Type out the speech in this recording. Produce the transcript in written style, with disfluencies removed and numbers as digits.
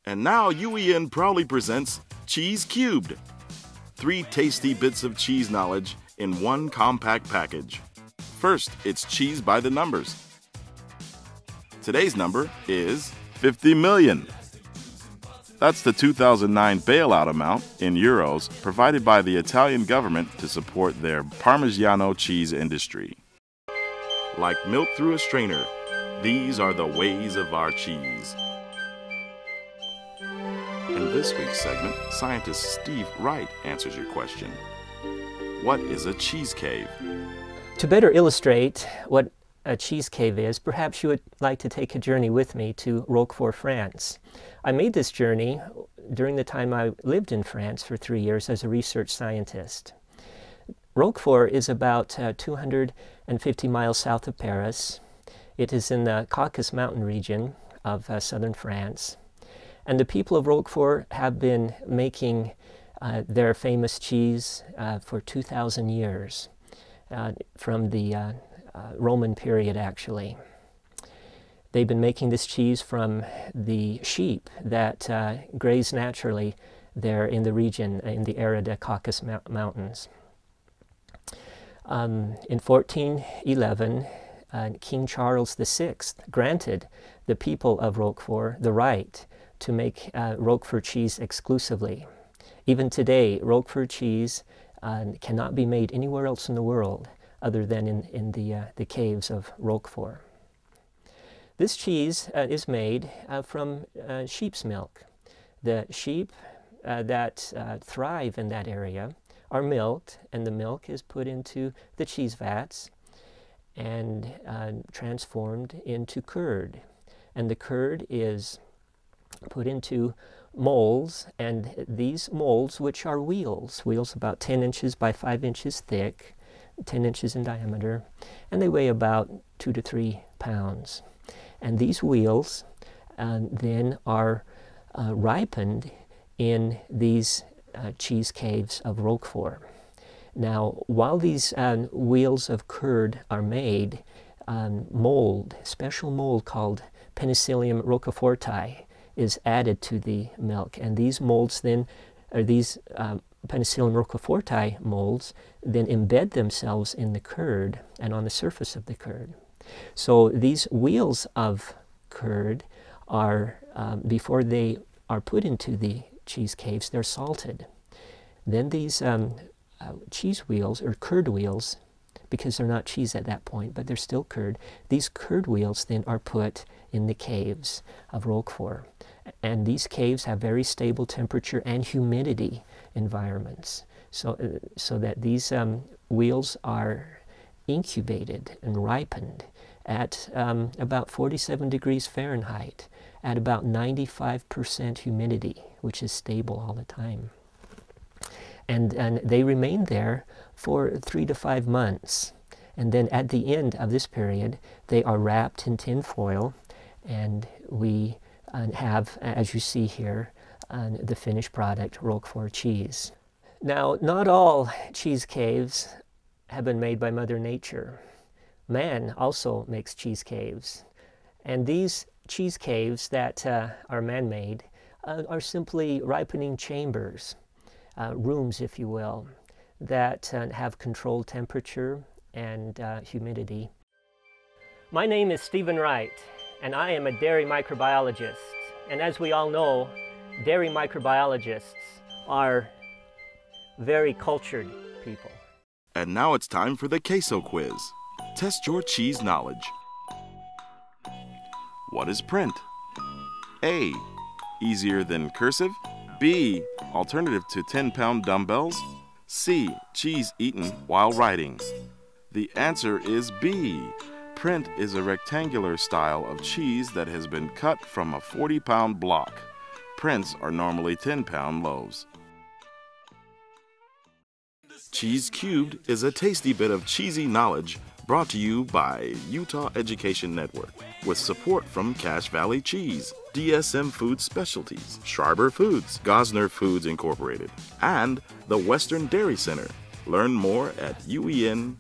And now UEN proudly presents Cheese Cubed. 3 tasty bits of cheese knowledge in one compact package. First, it's cheese by the numbers. Today's number is 50 million. That's the 2009 bailout amount in euros provided by the Italian government to support their Parmigiano cheese industry. Like milk through a strainer, these are the ways of our cheese. In this week's segment, scientist Steve Wright answers your question. What is a cheese cave? To better illustrate what a cheese cave is, perhaps you would like to take a journey with me to Roquefort, France. I made this journey during the time I lived in France for 3 years as a research scientist. Roquefort is about 250 miles south of Paris. It is in the Caucasus Mountain region of southern France. And the people of Roquefort have been making their famous cheese for 2,000 years, from the Roman period, actually. They've been making this cheese from the sheep that graze naturally there in the region, in the arid Caucasus Mountains. In 1411, King Charles VI granted the people of Roquefort the right to make Roquefort cheese exclusively. Even today, Roquefort cheese cannot be made anywhere else in the world other than in the caves of Roquefort. This cheese is made from sheep's milk. The sheep that thrive in that area are milked, and the milk is put into the cheese vats and transformed into curd. And the curd is put into molds, and these molds, which are wheels about 10 inches by 5 inches thick, 10 inches in diameter, and they weigh about 2 to 3 pounds. And these wheels then are ripened in these cheese caves of Roquefort. Now, while these wheels of curd are made, special mold called Penicillium roqueforti is added to the milk, and these molds then, or these Penicillium roqueforti molds, then embed themselves in the curd and on the surface of the curd. So these wheels of curd are, before they are put into the cheese caves, they're salted. Then these cheese wheels, or curd wheels, because they're not cheese at that point, but they're still curd, these curd wheels then are put in the caves of Roquefort. And these caves have very stable temperature and humidity environments, so that these wheels are incubated and ripened at about 47 degrees Fahrenheit, at about 95% humidity, which is stable all the time. And they remain there for 3 to 5 months. And then at the end of this period, they are wrapped in tin foil, and we have, as you see here, the finished product, Roquefort cheese. Now, not all cheese caves have been made by Mother Nature. Man also makes cheese caves. And these cheese caves that are man-made are simply ripening chambers, rooms, if you will, that have controlled temperature and humidity. My name is Stephen Wright, and I am a dairy microbiologist. And as we all know, dairy microbiologists are very cultured people. And now it's time for the queso quiz. Test your cheese knowledge. What is print? A. Easier than cursive. B. Alternative to 10-pound dumbbells. C. Cheese eaten while writing. The answer is B. Print is a rectangular style of cheese that has been cut from a 40-pound block. Prints are normally 10-pound loaves. Cheese Cubed is a tasty bit of cheesy knowledge brought to you by Utah Education Network with support from Cache Valley Cheese, DSM Food Specialties, Schreiber Foods, Gosner Foods Incorporated, and the Western Dairy Center. Learn more at uen.org/TV.